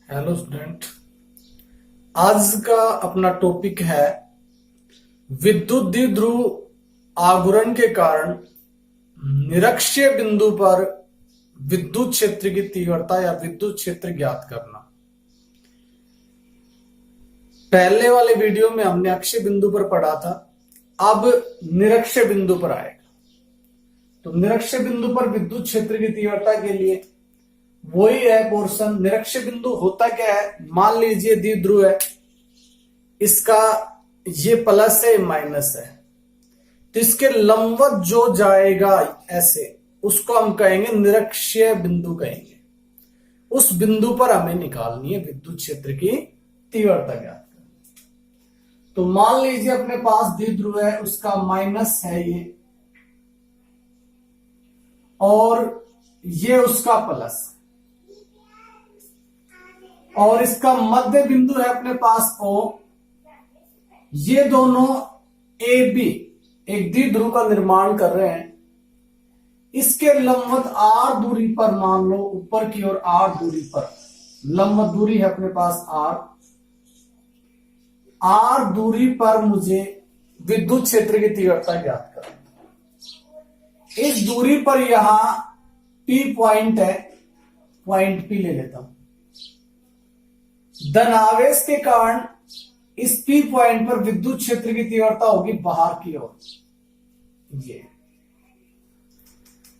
Hello student. आज का अपना टॉपिक है विद्युत द्विध्रुव आघूर्ण के कारण निरक्षीय बिंदु पर विद्युत क्षेत्र की तीव्रता या विद्युत क्षेत्र ज्ञात करना। पहले वाले वीडियो में हमने अक्षीय बिंदु पर पढ़ा था, अब निरक्षीय बिंदु पर आएगा। तो निरक्षीय बिंदु पर विद्युत क्षेत्र की तीव्रता के लिए वही है पोर्शन। निरक्षीय बिंदु होता क्या है, मान लीजिए द्विध्रुव है, इसका ये प्लस है माइनस है, तो इसके लंबवत जो जाएगा ऐसे, उसको हम कहेंगे निरक्षीय बिंदु कहेंगे। उस बिंदु पर हमें निकालनी है विद्युत क्षेत्र की तीव्रता ज्ञात करनी। तो मान लीजिए अपने पास द्विध्रुव है, उसका माइनस है ये, और ये उसका प्लस, और इसका मध्य बिंदु है अपने पास O। ये दोनों ए बी एक द्विध्रुव का निर्माण कर रहे हैं। इसके लंबवत r दूरी पर, मान लो ऊपर की ओर r दूरी पर, लंबवत दूरी है अपने पास r दूरी पर मुझे विद्युत क्षेत्र की तीव्रता ज्ञात करनी। इस दूरी पर यहां P पॉइंट है, पॉइंट P ले लेता हूं। धनावेश के कारण इस P पॉइंट पर विद्युत क्षेत्र की तीव्रता होगी बाहर की ओर। ये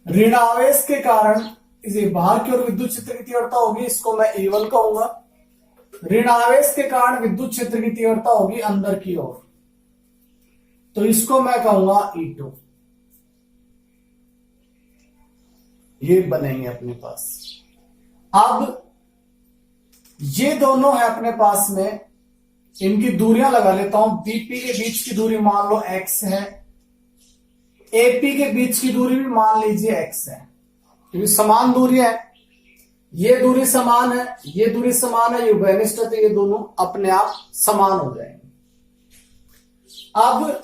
ऋणावेश के कारण इसे बाहर की ओर विद्युत क्षेत्र की तीव्रता होगी, इसको मैं E1 कहूंगा। ऋणावेश के कारण विद्युत क्षेत्र की तीव्रता होगी अंदर की ओर, तो इसको मैं कहूंगा E2। ये बनेंगे अपने पास। अब ये दोनों है अपने पास में, इनकी दूरियां लगा लेता हूं। बीपी के बीच की दूरी मान लो x है, एपी के बीच की दूरी भी मान लीजिए x है, क्योंकि समान दूरी है। ये दूरी समान है, ये दूरी समान है, ये उभयनिष्ठ है, तो ये दोनों अपने आप समान हो जाएंगे। अब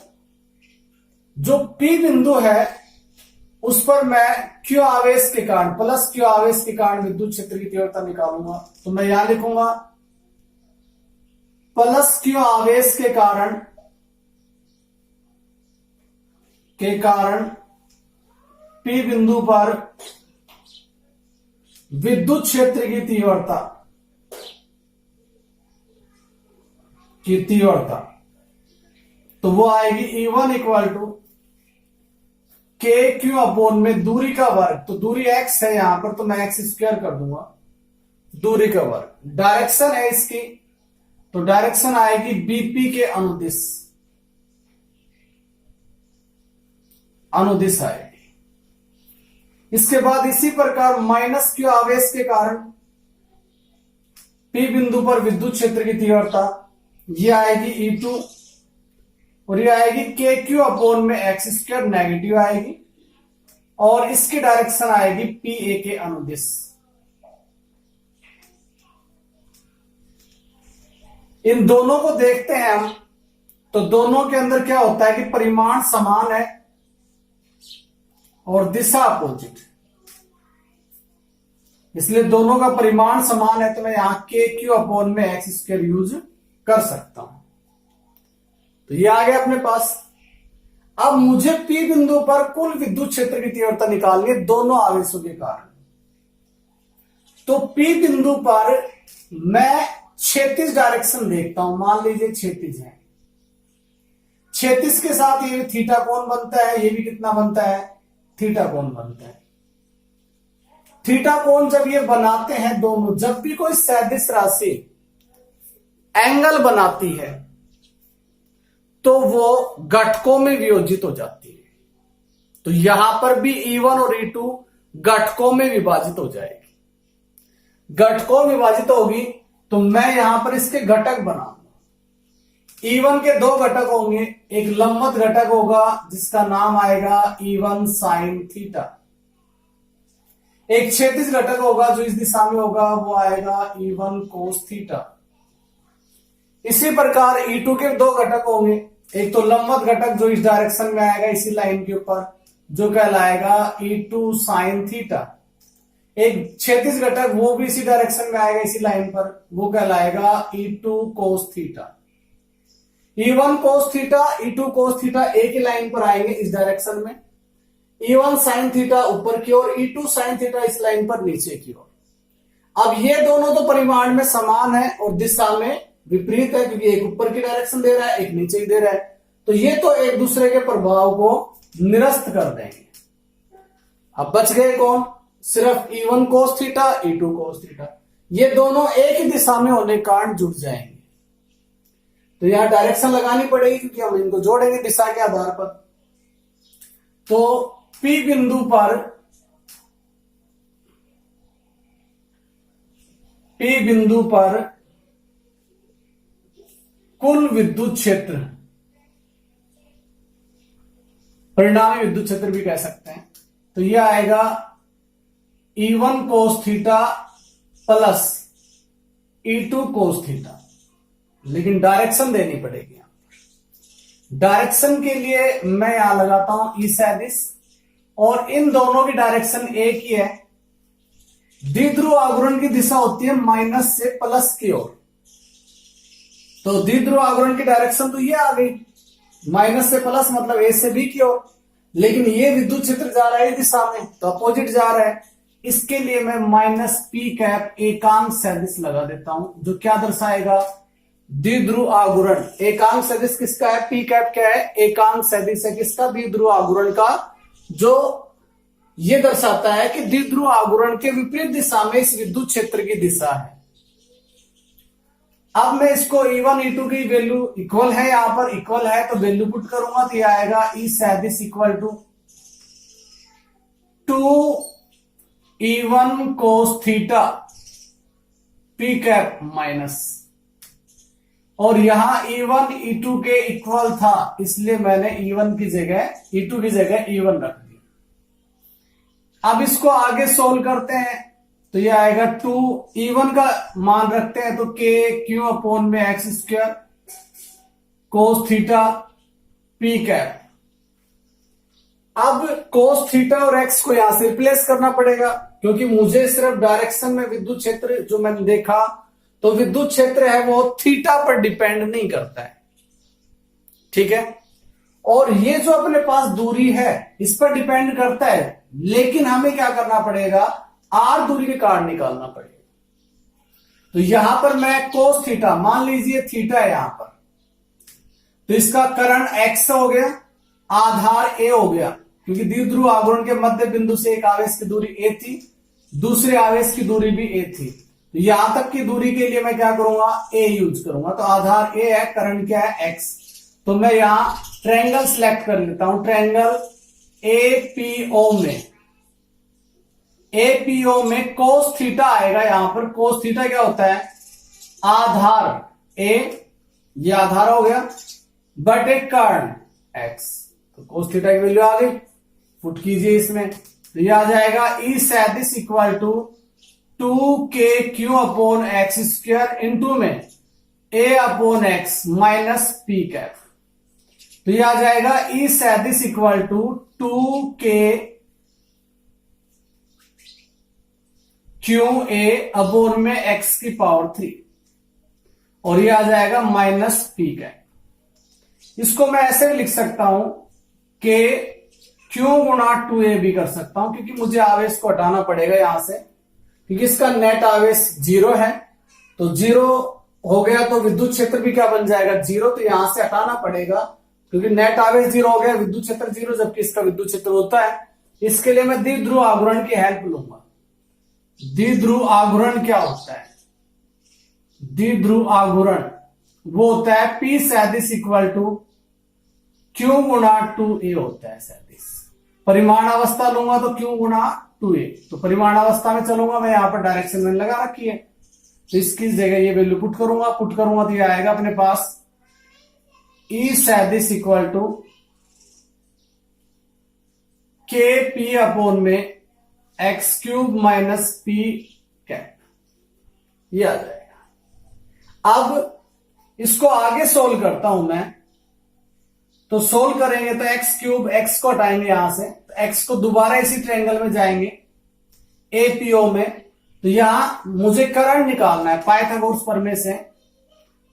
जो P बिंदु है उस पर मैं Q आवेश के कारण, प्लस Q आवेश के कारण विद्युत क्षेत्र की तीव्रता निकालूंगा। तो मैं यहां लिखूंगा प्लस Q आवेश के कारण P बिंदु पर विद्युत क्षेत्र की तीव्रता तो वो आएगी E1 equal to KQ upon में दूरी का वर्ग। तो दूरी x है यहां पर, तो मैं x स्क्वायर कर दूंगा, दूरी का वर्ग। डायरेक्शन है इसकी, तो डायरेक्शन आएगी बीपी के अनुदिश आएगी। इसके बाद इसी प्रकार माइनस Q आवेश के कारण P बिंदु पर विद्युत क्षेत्र की तीव्रता ये आएगी E2, और ये आएगी KQ अपॉन में x स्क्वायर, नेगेटिव आएगी, और इसकी डायरेक्शन आएगी PA के अनुदिश। इन दोनों को देखते हैं हम, तो दोनों के अंदर क्या होता है कि परिमाण समान है और दिशा अपोजिट, इसलिए दोनों का परिमाण समान है, तो मैं यहां KQ अपॉन में x स्क्वायर यूज कर सकता हूं। तो ये आ गया अपने पास। अब मुझे P बिंदु पर कुल विद्युत क्षेत्र की तीव्रता निकालनी है दोनों आवेशों के कारण। तो P बिंदु पर मैं क्षैतिज डायरेक्शन देखता हूं, मान लीजिए क्षैतिज है, क्षैतिज के साथ ये थीटा कोण बनता है, ये भी कितना बनता है, थीटा कोण बनता है। थीटा कोण जब ये बनाते हैं दोनों, जब भी कोई सदिश राशि एंगल बनाती है तो वो घटकों में वियोजित हो जाती है। तो यहां पर भी E1 और E2 घटकों में विभाजित हो जाएगी। घटकों में विभाजित होगी तो मैं यहां पर इसके घटक बनाऊंगा। E1 के दो घटक होंगे, एक लंबवत घटक होगा जिसका नाम आएगा E1 साइन थीटा, एक क्षैतिज घटक होगा जो इस दिशा में होगा, वो आएगा E1 कोस थीटा। इसी प्रकार E2 के दो घटक होंगे, एक तो लंबवत घटक जो इस डायरेक्शन में आएगा इसी लाइन के ऊपर, जो कहलाएगा E2 साइन थीटा, एक क्षैतिज घटक वो भी इसी डायरेक्शन में आएगा, इसी लाइन पर, वो कहलाएगा E2 cos theta. E1 cos theta, E2 cos theta एक ही लाइन पर आएंगे इस डायरेक्शन में। E1 sin थीटा ऊपर की ओर, E2 sin थीटा इस लाइन पर नीचे की ओर। अब ये दोनों तो परिमाण में समान है और दिशा में विपरीत है, क्योंकि एक ऊपर की डायरेक्शन दे रहा है, एक नीचे की दे रहा है, तो ये तो एक दूसरे के प्रभाव को निरस्त कर देंगे। अब बच गए कौन? सिर्फ E1 cos theta, E2 cos theta. ये दोनों एक ही दिशा में होने के कारण जुड़ जाएंगे। तो यहां डायरेक्शन लगानी पड़ेगी, क्योंकि हम इनको जोड़ेंगे दिशा के आधार पर। तो P बिंदु पर कुल विद्युत क्षेत्र, परिणामी विद्युत क्षेत्र भी कह सकते हैं, तो यह आएगा E1 cos theta plus E2 cos theta. लेकिन डायरेक्शन देनी पड़ेगी। डायरेक्शन के लिए मैं यहां लगाता हूं ई सदिश, और इन दोनों की डायरेक्शन एक ही है। द्विध्रुव आघूर्ण की दिशा होती है माइनस से प्लस की ओर, तो द्विध्रुव आघूर्ण की डायरेक्शन तो ये आ गई, माइनस से प्लस मतलब ए से बी की ओर। लेकिन ये विद्युत क्षेत्र जा रहा है इस दिशा में, तो अपोजिट जा रहा है। इसके लिए मैं माइनस पी कैप एकांक सदिश लगा देता हूं, जो क्या दर्शाएगा? द्विध्रुव आघूर्ण। एकांक सदिश किसका है? पी कैप क्या है? एकांक सदिश है किसका? द्विध्रुव आघूर्ण का, जो ये दर्शाता है कि द्विध्रुव आघूर्ण के विपरीत दिशा में इस विद्युत क्षेत्र की दिशा है। अब मैं इसको E1 E2 की वैल्यू इक्वल है, यहां पर इक्वल है तो वैल्यू पुट करूंगा, तो यह आएगा ई सदिश इक्वल टू 2E1 cos थीटा पी कैप माइनस, और यहां E1 E2 के इक्वल था, इसलिए मैंने E1 की जगह E2 की जगह E1 रख दिया। अब इसको आगे सोल्व करते हैं, तो ये आएगा 2E1 का मान रखते हैं, तो K Q अपॉन में x square cos theta P cap. अब कोस थीटा और एक्स को यहां से रिप्लेस करना पड़ेगा, क्योंकि मुझे सिर्फ डायरेक्शन में विद्युत क्षेत्र जो मैंने देखा, तो विद्युत क्षेत्र है वो थीटा पर डिपेंड नहीं करता है, ठीक है। और ये जो अपने पास दूरी है इस पर डिपेंड करता है, लेकिन हमें क्या करना पड़ेगा? आर दूरी के कारण निकालना पड़ेगा। तो यहां पर मैं कोस थीटा, मान लीजिए थीटा है यहां पर, तो इसका करण एक्स हो गया, आधार ए हो गया, क्योंकि द्विध्रुव आघूर्ण के मध्य बिंदु से एक आवेश की दूरी ए थी, दूसरे आवेश की दूरी भी ए थी। तो यहां तक की दूरी के लिए मैं क्या करूंगा? ए यूज करूंगा। तो आधार ए है, करण क्या है? एक्स। तो मैं यहां ट्रायंगल सिलेक्ट कर लेता हूं, ट्रायंगल एपीओ में। एपीओ में कोस थीटा आएगा, यहां पर कोस थीटा क्या होता है? आधार ए, ये आधार हो गया, बटे कर्ण एक्स। तो कोस थीटा की वैल्यू आ गई, पुट कीजिए इसमें, तो ये आ जाएगा ई सदिश equal to 2KQ upon x square into में A upon x minus P cap. तो ये आ जाएगा ई सदिश इक्वल टू 2KQA अपॉन में एक्स की पावर 3, और ये आ जाएगा माइनस पी कैप। इसको मैं ऐसे भी लिख सकता हूं कि Q गुणा 2A भी कर सकता हूं, क्योंकि मुझे आवेश को हटाना पड़ेगा यहां से, क्योंकि इसका नेट आवेश 0 है। तो 0 हो गया तो विद्युत क्षेत्र भी क्या बन जाएगा? 0। तो यहां से हटाना पड़ेगा, क्योंकि नेट आवेश 0 हो गया, विद्युत क्षेत्र 0, जबकि इसका विद्युत क्षेत्र होता है। इसके लिए मैं द्विध्रुव आघूर्ण की हेल्प लूंगा। द्विध्रुव आघूर्ण क्या होता है? द्विध्रुव आघूर्ण वो होता है P सदिश इक्वल टू Q गुणा 2A होता है सदिश। परिमाण अवस्था लूंगा तो Q गुणा 2A, तो परिमाण अवस्था में चलूंगा मैं, यहां पर डायरेक्शन मैंने लगा रखी है, तो इसकी जगह ये वैल्यू पुट करूंगा तो ये आएगा अपने पास E सदिश इक्वल टू KP अपॉन में x cube minus P cap, ये आ जाएगा। अब इसको आगे सोल्व करता हूं मैं, तो सोल्व करेंगे तो एक्स क्यूब, एक्स को हटाएंगे यहां से, तो एक्स को दोबारा इसी ट्रायंगल में जाएंगे, एपीओ में, तो यहां मुझे करंट निकालना है पाइथागोरस प्रमेय से।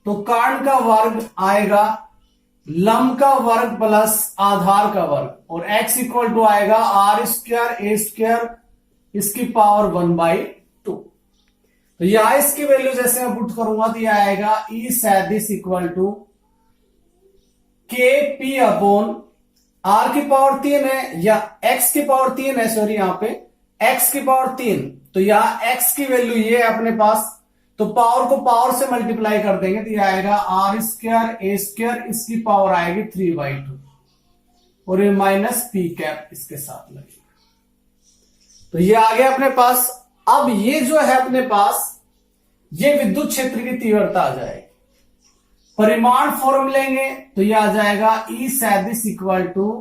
तो कर्ण का वर्ग आएगा लंब का वर्ग प्लस आधार का वर्ग, और x इक्वल टू आएगा आर स्क्वायर ए स्क्वायर इसकी पावर 1/2। तो यहां इसकी वैल्यू जैसे मैं पुट करूंगा तो यह आएगा ई सैदिश equal to K P upon are की पावर 3 है या x की पावर 3 है, सॉरी यहां पे x की पावर 3, तो यहां x की वैल्यू ये है अपने पास, तो पावर को पावर से मल्टीप्लाई कर देंगे तो यह आएगा आर स्क्वायर ए स्क्वायर इसकी पावर आएगी 3/2 और ये माइनस पी कैप इसके साथ लगेगा। तो ये आ गया अपने पास। अब ये जो है अपने पास ये विद्युत क्षेत्र की तीव्रता आ जाएगी। परिमाण फॉर्म लेंगे तो यह आ जाएगा ई सैदिश equal to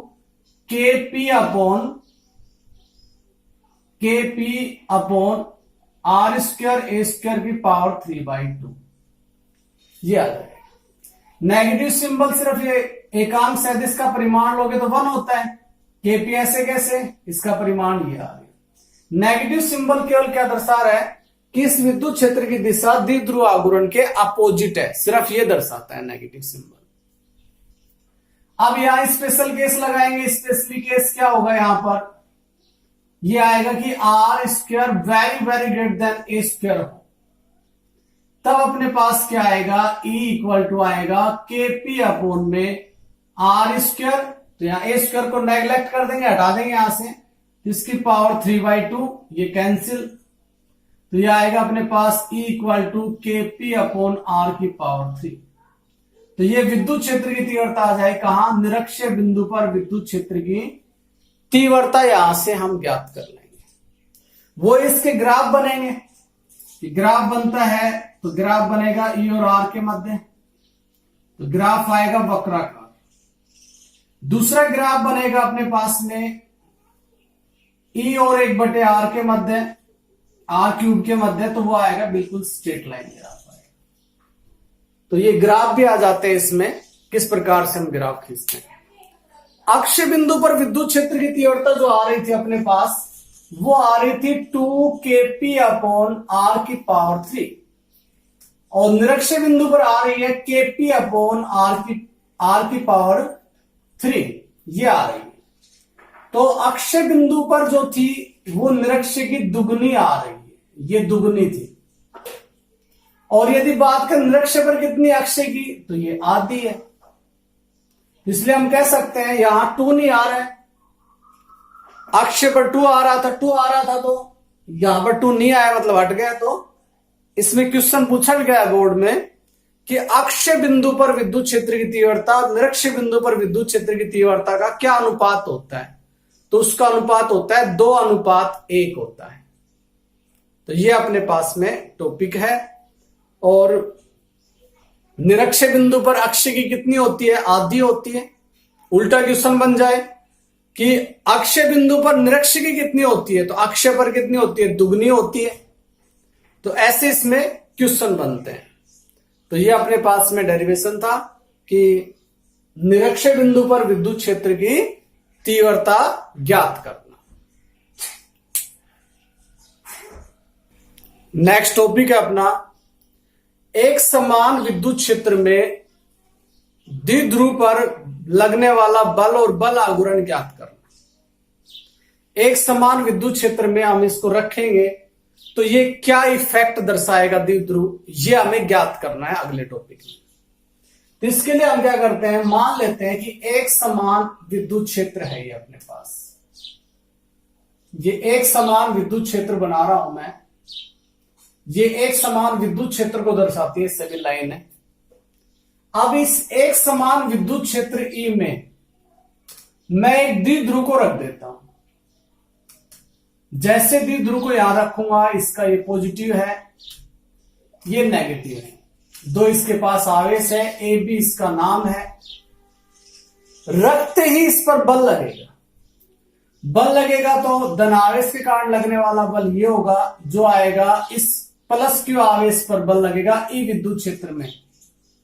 K P upon R square A square की पावर 3/2, ये आ जाएगा। नेगेटिव सिंबल सिर्फ ये एकांक सदिश का परिमाण लोगे तो 1 होता है, केपी ऐसे कैसे, इसका परिमाण ये आ गया। नेगेटिव सिंबल केवल क्या दर्शा रहा है कि इस विद्युत क्षेत्र की दिशा द्विध्रुव आघूर्ण के अपोजिट है, सिर्फ ये दर्शाता है नेगेटिव सिंबल। अब यहां स्पेशल केस लगाएंगे। स्पेशली केस क्या होगा, यहां पर ये आएगा कि R square very very greater than A square हो, तब अपने पास क्या आएगा E इक्वल टू आएगा के पी अपॉन में आर स्क्वायर, तो यहां ए स्क्वायर को नेग्लेक्ट कर देंगे, हटा देंगे यहां से, इसकी पावर 3/2, ये कैंसिल, तो यह आएगा अपने पास E equal to K P upon are की पावर 3। तो ये विद्युत क्षेत्र की तीव्रता आ जाए कहां, निरक्षीय बिंदु पर विद्युत क्षेत्र की तीव्रता यहां से हम ज्ञात कर लेंगे। वो इसके ग्राफ बनेंगे, ग्राफ बनता है तो ग्राफ बनेगा ई और आर के मध्य, तो ग्राफ आएगा वक्राकार। दूसरा ग्राफ बनेगा अपने पास में ई और 1/r के मध्य, r³ के मध्य, तो वो आएगा बिल्कुल स्ट्रेट लाइन ग्राफ आएगा। तो ये ग्राफ भी आ जाते हैं इसमें, किस प्रकार से हम ग्राफ खींचते हैं। अक्षय बिंदु पर विद्युत क्षेत्र की तीव्रता जो आ रही थी अपने पास, वो आ रही थी 2kp अपॉन आर की पावर 3, और निरक्षीय बिंदु पर आ रही है kp अपॉन आर की पावर 3, ये आ रही है। तो अक्षय बिंदु पर जो थी वो निरक्षीय की दुगनी आ रही है, ये दुगनी थी। और यदि बात करें निरक्षीय पर कितनी अक्षय की, तो ये आधी है, इसलिए हम कह सकते हैं यहां 2 नहीं आ रहा है, अक्षय पर 2 आ रहा था, 2 आ रहा था, तो यहां पर 2 नहीं आया मतलब हट गया। तो इसमें क्वेश्चन पूछा गया बोर्ड में कि अक्षय बिंदु पर विद्युत क्षेत्र की तीव्रता निरक्षीय बिंदु पर विद्युत क्षेत्र की तीव्रता का क्या अनुपात होता है, तो उसका अनुपात होता है 2:1 होता है। तो ये अपने पास में टॉपिक है। और निरक्षीय बिंदु पर अक्षय की कितनी होती है, आधी होती है। उल्टा क्वेश्चन बन जाए कि अक्षय बिंदु पर निरक्षीय की कितनी होती है, तो अक्षय पर कितनी होती है, दुगनी होती है। तो ऐसे इसमें क्वेश्चन बनते हैं। तो ये अपने पास में डेरिवेशन था कि निरक्षीय बिंदु पर विद्युत क्षेत्र की तीव्रता ज्ञात करना। नेक्स्ट टॉपिक है अपना, एक समान विद्युत क्षेत्र में द्विध्रुव पर लगने वाला बल और बल आघूर्ण ज्ञात करना। एक समान विद्युत क्षेत्र में हम इसको रखेंगे तो ये क्या इफेक्ट दर्शाएगा द्विध्रुव, ये हमें ज्ञात करना है अगले टॉपिक में। तो इसके लिए हम क्या करते हैं, मान लेते हैं कि एक समान विद्युत क्षेत्र है ये अपने पास, ये एक समान विद्युत क्षेत्र बना रहा हूं मैं, ये एक समान विद्युत क्षेत्र को दर्शाती है सभी लाइन है। अब इस एक समान विद्युत क्षेत्र ई में मैं एक द्विध्रुव को रख देता हूं। जैसे द्विध्रुव को यहां रखूंगा, इसका ये पॉजिटिव है, ये नेगेटिव है, दो इसके पास आवेश है, ए बी इसका नाम है। रखते ही इस पर बल लगेगा, बल लगेगा तो धनावेश के कारण लगने वाला बल ये होगा जो आएगा, इस प्लस क्यू आवेश पर बल लगेगा ई विद्युत क्षेत्र में,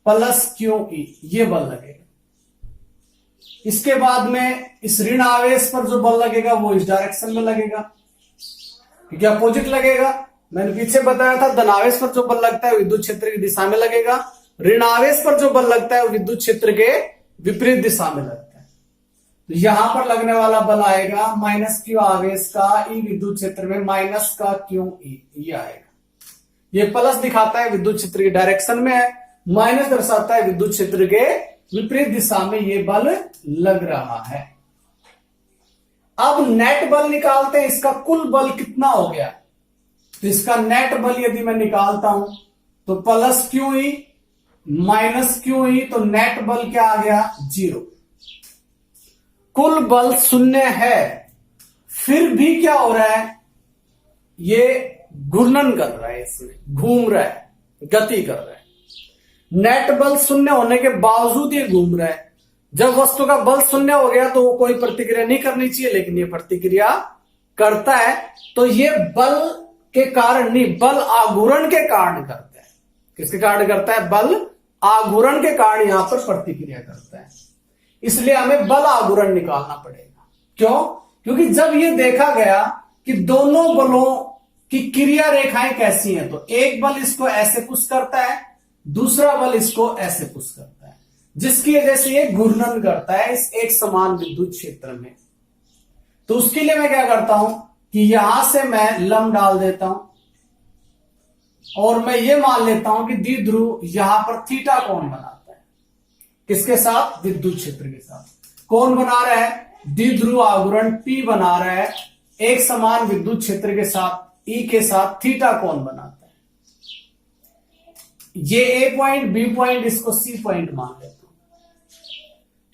प्लस क्यू ई, ये बल लगेगा। इसके बाद में इस ऋण आवेश पर जो बल लगेगा वो इस डायरेक्शन में लगेगा। क्योंकि अपोजिट लगेगा। मैंने पीछे बताया था धनावेश पर जो बल लगता है विद्युत क्षेत्र की दिशा में लगेगा, ऋणावेश पर जो बल लगता है वो विद्युत क्षेत्र के विपरीत दिशा में लगता है। तो यहां पर लगने वाला बल आएगा माइनस क्यू आवेश का ई विद्युत क्षेत्र में माइनस का क्यू ई, ये आएगा। ये प्लस दिखाता है विद्युत क्षेत्र की डायरेक्शन में है, माइनस दर्शाता है विद्युत क्षेत्र के विपरीत दिशा में ये बल लग रहा है। अब नेट बल निकालते हैं, इसका कुल बल कितना हो गया। तो इसका नेट बल यदि मैं निकालता हूं तो plus Q E minus Q E, तो नेट बल क्या आ गया 0। कुल बल 0 है, फिर भी क्या हो रहा है, ये घूर्णन कर रहा है, इसमें घूम रहा है, गति कर रहा है। नेट बल 0 होने के बावजूद ये घूम रहा है। जब वस्तु का बल 0 हो गया तो वो कोई प्रतिक्रिया नहीं करनी चाहिए, लेकिन ये प्रतिक्रिया करता है। तो ये बल के कारण नहीं, बल आघूर्ण के कारण करता है। किसके कारण करता है, बल आघूर्ण के कारण यहां पर प्रतिक्रिया करता है। इसलिए हमें बल आघूर्ण निकालना पड़ेगा। क्यों? क्योंकि जब ये देखा गया कि दोनों बलों की क्रिया रेखाएं कैसी हैं, तो एक बल इसको ऐसे पुश करता है, दूसरा बल इसको ऐसे पुश करता है, जिसकी वजह से ये घूर्णन करता है इस एक समान विद्युत क्षेत्र में। तो उसके लिए मैं क्या करता हूं कि यहां से मैं लंब डाल देता हूं और मैं ये मान लेता हूं कि द्विध्रुव यहां पर थीटा कोण बनाता है। किसके साथ? विद्युत क्षेत्र के साथ। कौन बना रहा है? द्विध्रुव आघूर्ण P बना रहा है एक समान विद्युत क्षेत्र के साथ, E के साथ थीटा कोण बनाता है। ये A पॉइंट, B पॉइंट, इसको C पॉइंट मान लेता हूं।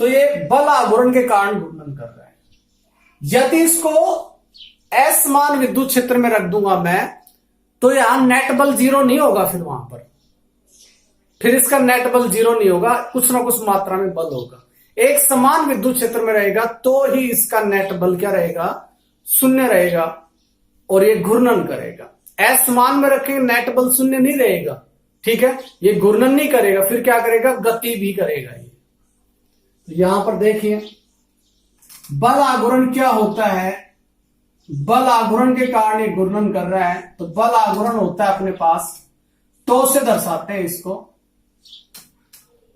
तो ये बल आघूर्ण के कारण घूर्णन कर रहा है। यदि इसको असमान विद्युत क्षेत्र में रख दूंगा मैं, तो यहां नेट बल 0 नहीं होगा। फिर इसका नेट बल 0 नहीं होगा, कुछ ना कुछ मात्रा में बल होगा। एक समान विद्युत क्षेत्र में रहेगा तो ही इसका नेट बल क्या रहेगा, 0 रहेगा और ये घूर्णन करेगा। असमान में रखेंगे नेट बल 0 नहीं रहेगा, ठीक है, ये घूर्णन नहीं करेगा, फिर क्या करेगा, गति भी करेगा ये। तो यहां पर देखिए बल आघूर्ण क्या होता है। बल आघूर्ण के कारण ये घूर्णन कर रहा है। तो बल आघूर्ण होता है अपने पास, तो से दर्शाते हैं इसको।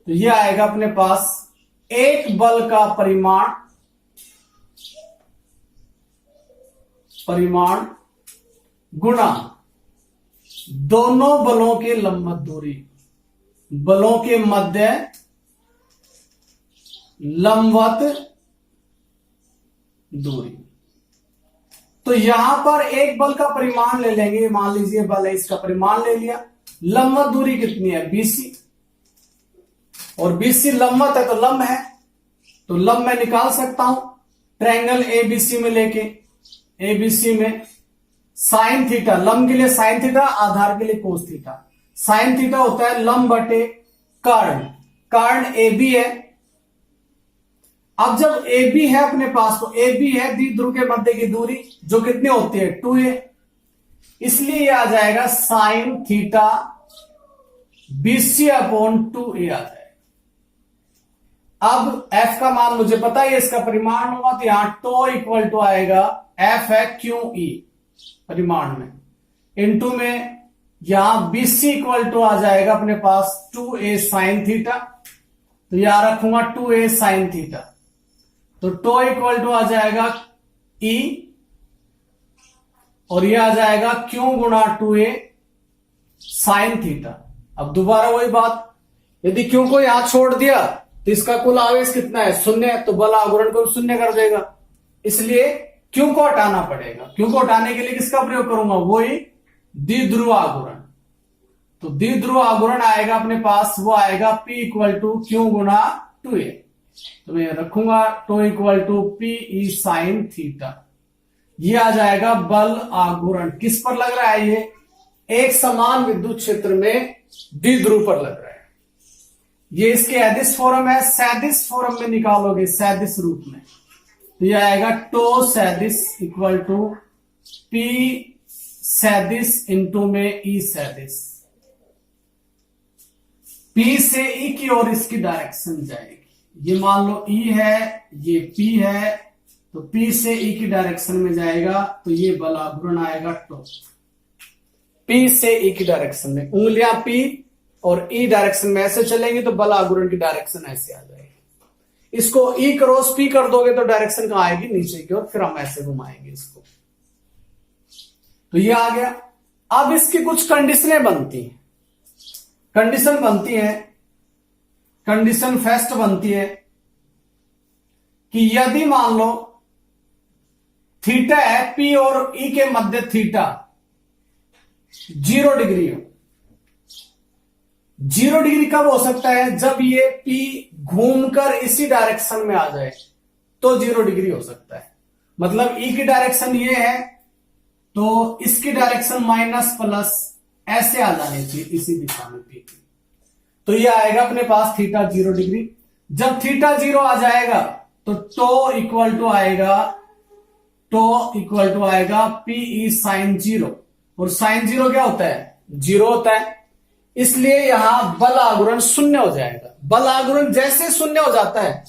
तो ये आएगा अपने पास एक बल का परिमाण गुणा दोनों बलों के लंबवत दूरी, बलों के मध्य लंबवत दूरी। तो यहां पर एक बल का परिमाण ले लेंगे, मान लीजिए बल है, इसका परिमाण ले लिया। लंबवत दूरी कितनी है, BC, और BC लंबवत है तो लंब है, तो लंब मैं निकाल सकता हूं ट्रायंगल ABC में लेके। ABC में साइन थीटा, लंब के लिए साइन थीटा, आधार के लिए कोस थीटा। साइन थीटा होता है लंब बटे कर्ण, कर्ण AB है। अब जब AB है अपने पास, तो AB है द्विध्रुव के मध्य की दूरी, जो कितनी होती है 2a, इसलिए यह आ जाएगा sine theta BC upon 2a आ जाएगा। अब F का मान मुझे पता है, इसका परिमाण होगा, तो यहां टो इक्वल टू आएगा, F है QE परिमाण में, इनटू में यहां BC इक्वल टू आ जाएगा अपने पास 2a साइन थीटा। तो यहां रखूंगा 2a साइन थीटा, तो टो इक्वल टू आ जाएगा E, और यह आ जाएगा Q गुणा 2a साइन थीटा। अब दोबारा वही बात, यदि Q को यहां छोड़ दिया तो इसका कुल आवेश कितना है, 0 है, तो बल आघूर्ण को 0 कर देगा। इसलिए Q को हटाना पड़ेगा। Q को हटाने के लिए किसका प्रयोग करूंगा, वही द्विध्रुव आघूर्ण। तो द्विध्रुव आघूर्ण आएगा अपने पास, वो आएगा P इक्वल टू Q गुणा 2a। तो मैं रखूंगा tau equal to PE sine theta. ये आ जाएगा बल आघूर्ण। किस पर लग रहा है, ये एक समान विद्युत क्षेत्र में द्विध्रुव पर लग रहा है। ये इसके अदिश फॉर्म है, सदिश फॉर्म में निकालोगे, सदिश रूप में, तो ये आएगा टो सदिश इक्वल टू P सदिश इंटू में E सदिश। P से E की ओर इसकी डायरेक्शन जाएगी। ये मान लो E है, ये P है, तो P से E की डायरेक्शन में जाएगा तो ये बल आघूर्ण आएगा टो। P से E की डायरेक्शन में उंगलियां P और E डायरेक्शन में ऐसे चलेंगी तो बल आघूर्ण की डायरेक्शन ऐसे आ जाएगी। इसको E क्रॉस P कर दोगे तो डायरेक्शन कहां आएगी, नीचे की ओर, फिर हम ऐसे घुमाएंगे इसको। तो ये आ गया। अब इसकी कुछ कंडीशनें बनती हैं। कंडीशन बनती है, कंडीशन फर्स्ट बनती है कि यदि मान लो थीटा है, P और E के मध्य थीटा 0 डिग्री हो। 0 डिग्री कब हो सकता है, जब ये P घूमकर इसी डायरेक्शन में आ जाए तो 0 डिग्री हो सकता है। मतलब E की डायरेक्शन ये है तो इसकी डायरेक्शन माइनस प्लस ऐसे आ जानी चाहिए इसी दिशा में P। तो ये आएगा अपने पास थीटा 0 डिग्री। जब थीटा 0 आ जाएगा तो टो इक्वल टू आएगा PE साइन 0। और साइन 0 क्या होता है, 0 होता है। इसलिए यहां बल आघूर्ण शून्य हो जाएगा। बल आघूर्ण जैसे शून्य हो जाता है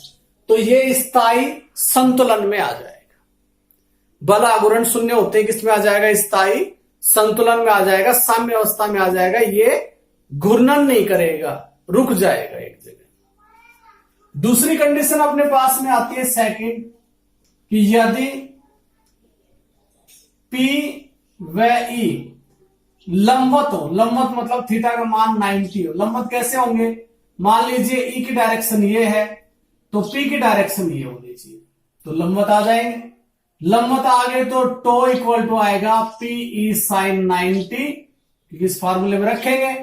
तो ये स्थायी संतुलन में आ जाएगा। बल आघूर्ण शून्य होते ही किस में आ जाएगा, स्थायी संतुलन में आ जाएगा, साम्य अवस्था में आ जाएगा। ये घूर्णन नहीं करेगा, रुक जाएगा एक जगह। दूसरी कंडीशन अपने पास में आती है सेकंड, कि यदि P व E लंबवत हो। लंबवत मतलब थीटा का मान 90 हो। लंबवत कैसे होंगे, मान लीजिए E की डायरेक्शन ये है तो P की डायरेक्शन ये होनी चाहिए, तो लंबवत आ जाएंगे। लंबवत आ गए तो टो इक्वल टू आएगा PE साइन 90, क्योंकि इस फार्मूले में रखेंगे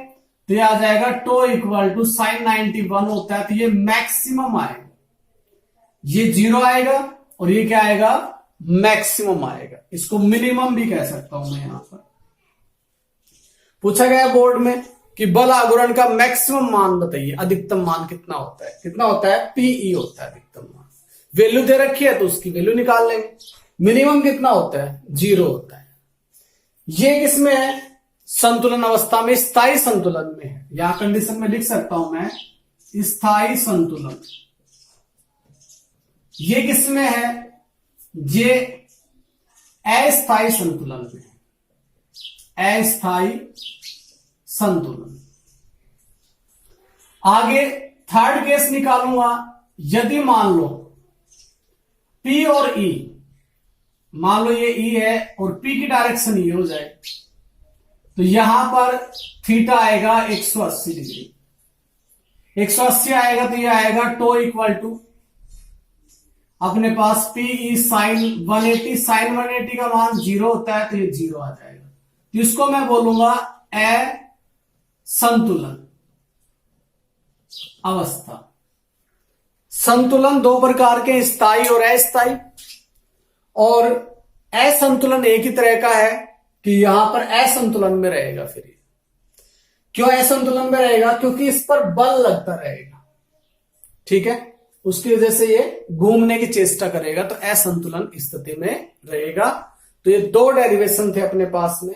तो ये आ जाएगा टो इक्वल टू साइन 91 होता है। तो ये मैक्सिमम आएगा, ये 0 आएगा और ये क्या आएगा, मैक्सिमम आएगा। इसको मिनिमम भी कह सकता हूं मैं। यहां पर पूछा गया बोर्ड में कि बल आघूर्ण का मैक्सिमम मान बताइए, अधिकतम मान कितना होता है। कितना होता है, PE होता है अधिकतम मान। वैल्यू दे रखी है तो उसकी वैल्यू निकाल लेंगे। मिनिमम कितना होता है, 0 होता है। ये किसमें है, संतुलन अवस्था में, स्थायी संतुलन में है। यहां कंडीशन में लिख सकता हूं मैं स्थायी संतुलन। ये किसमें है, ये अस्थायी संतुलन में है। अस्थायी संतुलन। आगे थर्ड केस निकालूंगा। यदि मान लो P और E, मान लो ये E है और P की डायरेक्शन ये हो जाए तो यहां पर थीटा आएगा 180 डिग्री। 180 आएगा तो ये आएगा टो इक्वल टू अपने पास PE साइन 180। साइन 180 का मान 0 होता है तो ये 0 आ जाएगा। तो इसको मैं बोलूंगा असंतुलन अवस्था। संतुलन दो प्रकार के, स्थायी और अस्थायी। और असंतुलन एक ही तरह का है कि यहां पर असंतुलन में रहेगा। फिर क्यों असंतुलन में रहेगा, क्योंकि इस पर बल लगता रहेगा, ठीक है, उसकी वजह से ये घूमने की चेष्टा करेगा, तो असंतुलन स्थिति में रहेगा। तो ये 2 डेरिवेशन थे अपने पास में।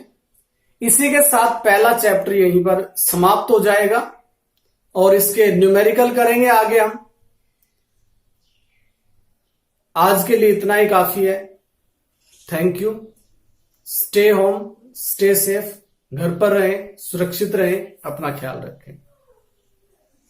इसी के साथ पहला चैप्टर यहीं पर समाप्त हो जाएगा और इसके न्यूमेरिकल करेंगे आगे हम। आज के लिए इतना ही काफी है। Thank you. Stay home, stay safe, घर पर रहें, सुरक्षित रहें, अपना ख्याल रखें।